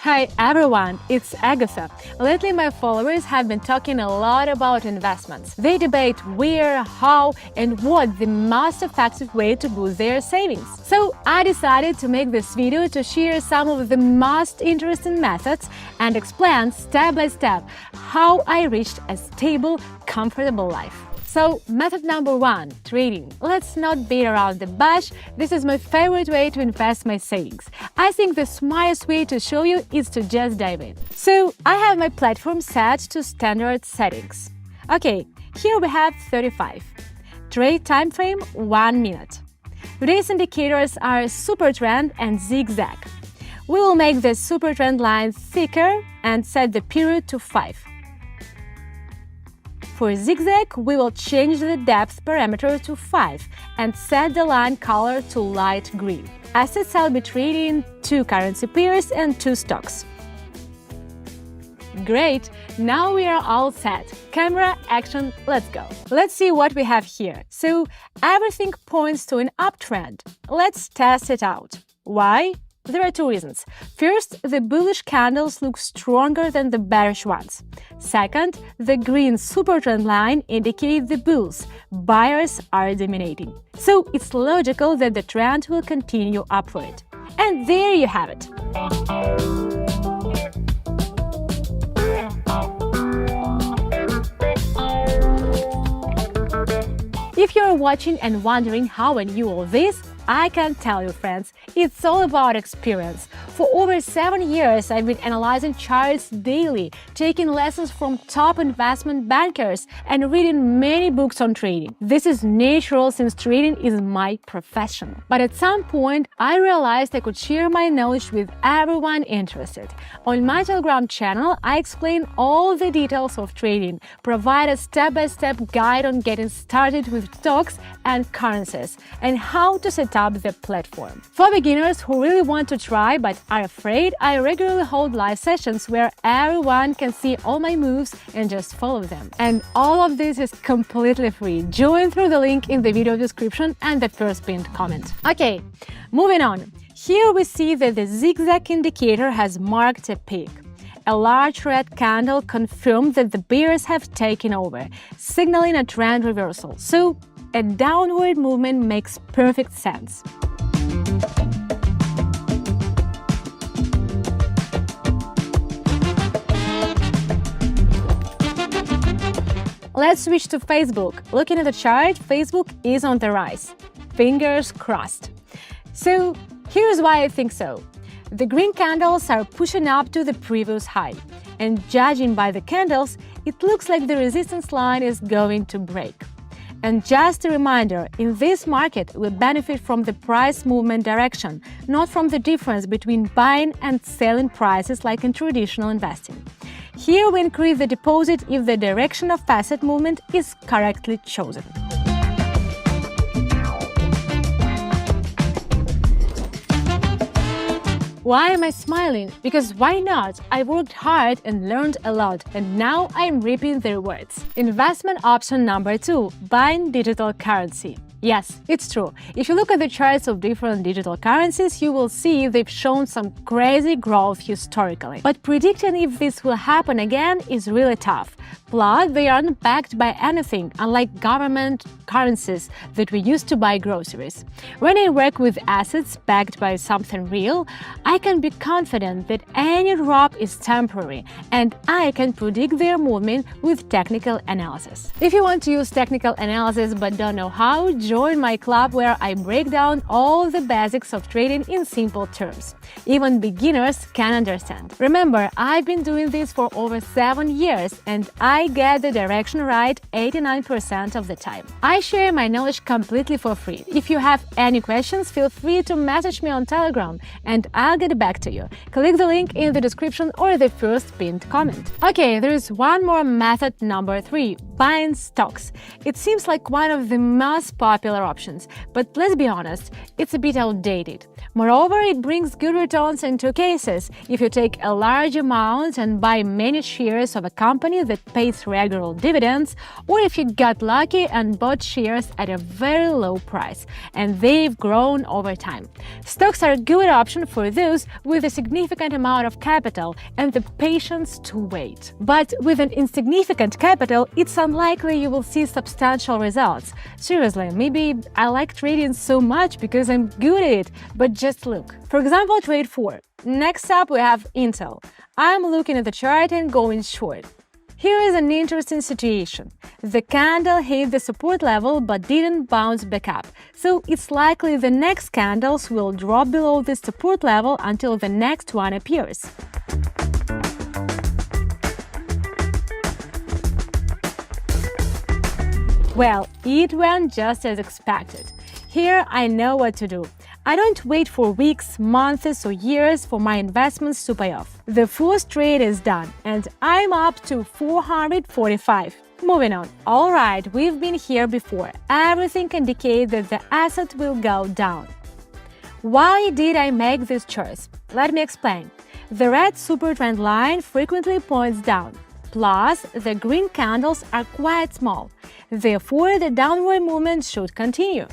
Hi everyone, it's Agatha. Lately my followers have been talking a lot about investments. They debate where, how, and what the most effective way to boost their savings. So I decided to make this video to share some of the most interesting methods and explain step by step how I reached a stable, comfortable life. So, method number 1, trading. Let's not beat around the bush. This is my favorite way to invest my savings. I think the smartest way to show you is to just dive in. So, I have my platform set to standard settings. Okay, here we have 35. Trade time frame 1 minute. Today's indicators are super trend and zigzag. We will make the super trend line thicker and set the period to 5. For zigzag, we will change the depth parameter to 5 and set the line color to light green. Assets I'll be trading 2 currency pairs and 2 stocks. Great! Now we are all set. Camera, action, let's go! Let's see what we have here. So, everything points to an uptrend. Let's test it out. Why? There are 2 reasons. First, the bullish candles look stronger than the bearish ones. Second, the green supertrend line indicates the bulls. Buyers are dominating. So it's logical that the trend will continue upward. And there you have it. If you're watching and wondering how I knew all this, I can tell you, friends, it's all about experience. For over 7 years, I've been analyzing charts daily, taking lessons from top investment bankers, and reading many books on trading. This is natural since trading is my profession. But at some point, I realized I could share my knowledge with everyone interested. On my Telegram channel, I explain all the details of trading, provide a step-by-step guide on getting started with stocks and currencies, and how to set up the platform. For beginners who really want to try but are afraid, I regularly hold live sessions where everyone can see all my moves and just follow them. And all of this is completely free. Join through the link in the video description and the first pinned comment. Okay, moving on. Here we see that the zigzag indicator has marked a peak. A large red candle confirmed that the bears have taken over, signaling a trend reversal. So, a downward movement makes perfect sense. Let's switch to Facebook. Looking at the chart, Facebook is on the rise. Fingers crossed. So, here's why I think so. The green candles are pushing up to the previous high, and judging by the candles, it looks like the resistance line is going to break. And just a reminder, in this market, we benefit from the price movement direction, not from the difference between buying and selling prices like in traditional investing. Here we increase the deposit if the direction of asset movement is correctly chosen. Why am I smiling? Because why not? I worked hard and learned a lot, and now I'm reaping the rewards. Investment option number 2, buying digital currency. Yes, it's true. If you look at the charts of different digital currencies, you will see they've shown some crazy growth historically. But predicting if this will happen again is really tough. Plus, they aren't backed by anything, unlike government currencies that we used to buy groceries. When I work with assets backed by something real, I can be confident that any drop is temporary, and I can predict their movement with technical analysis. If you want to use technical analysis but don't know how, join my club where I break down all the basics of trading in simple terms. Even beginners can understand. Remember, I've been doing this for over 7 years, and I get the direction right 89% of the time. I share my knowledge completely for free. If you have any questions, feel free to message me on Telegram and I'll get back to you. Click the link in the description or the first pinned comment. Okay, there is one more method, number 3, buying stocks. It seems like one of the most popular popular options, but let's be honest, it's a bit outdated. Moreover, it brings good returns in two cases: if you take a large amount and buy many shares of a company that pays regular dividends, or if you got lucky and bought shares at a very low price, and they've grown over time. Stocks are a good option for those with a significant amount of capital and the patience to wait. But with an insignificant capital, it's unlikely you will see substantial results. Seriously, maybe I like trading so much because I'm good at it, but just look. For example, trade 4. Next up, we have Intel. I'm looking at the chart and going short. Here is an interesting situation. The candle hit the support level but didn't bounce back up, so it's likely the next candles will drop below the support level until the next one appears. Well, it went just as expected. Here I know what to do. I don't wait for weeks, months or years for my investments to pay off. The first trade is done and I'm up to 445. Moving on. Alright, we've been here before. Everything indicates that the asset will go down. Why did I make this choice? Let me explain. The red super trend line frequently points down. Plus, the green candles are quite small. Therefore, the downward movement should continue.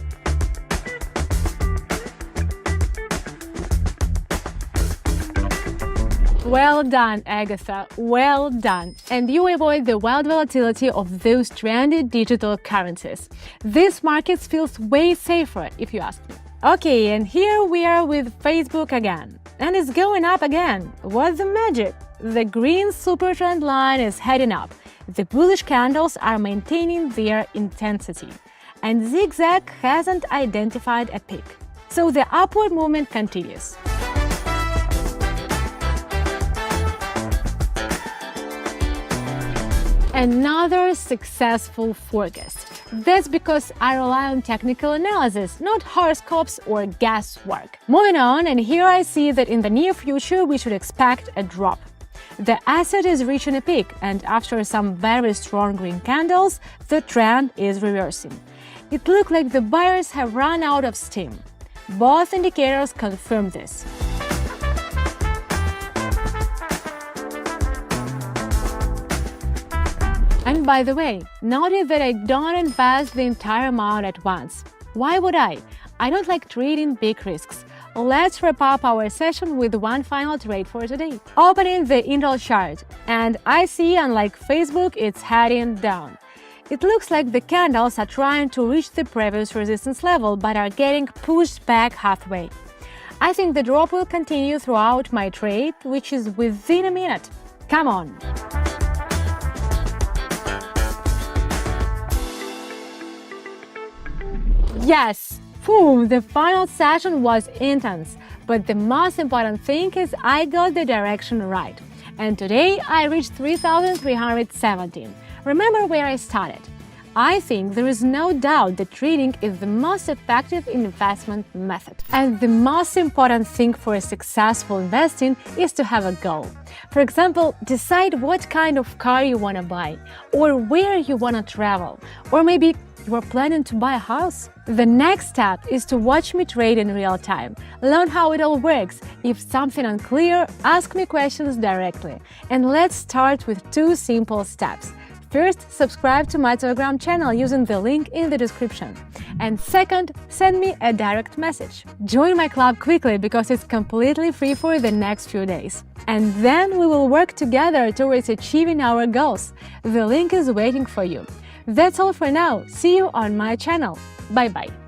Well done, Agatha, well done. And you avoid the wild volatility of those trendy digital currencies. This market feels way safer, if you ask me. Okay, and here we are with Facebook again. And it's going up again. What's the magic? The green super trend line is heading up. The bullish candles are maintaining their intensity. And Zigzag hasn't identified a peak. So the upward movement continues. Another successful forecast. That's because I rely on technical analysis, not horoscopes or guesswork. Moving on, and here I see that in the near future we should expect a drop. The asset is reaching a peak, and after some very strong green candles, the trend is reversing. It looks like the buyers have run out of steam. Both indicators confirm this. And by the way, notice that I don't invest the entire amount at once. Why would I? I don't like trading big risks. Let's wrap up our session with one final trade for today. Opening the Intel chart, and I see, unlike Facebook, it's heading down. It looks like the candles are trying to reach the previous resistance level but are getting pushed back halfway. I think the drop will continue throughout my trade, which is within a minute. Come on! Yes! Boom! The final session was intense, but the most important thing is I got the direction right. And today I reached 3,317. Remember where I started? I think there is no doubt that trading is the most effective investment method. And the most important thing for a successful investing is to have a goal. For example, decide what kind of car you want to buy, or where you want to travel, or maybe you are planning to buy a house. The next step is to watch me trade in real time. Learn how it all works. If something unclear, ask me questions directly. And let's start with two simple steps. First, subscribe to my Telegram channel using the link in the description. And second, send me a direct message. Join my club quickly because it's completely free for the next few days. And then we will work together towards achieving our goals. The link is waiting for you. That's all for now. See you on my channel. Bye-bye.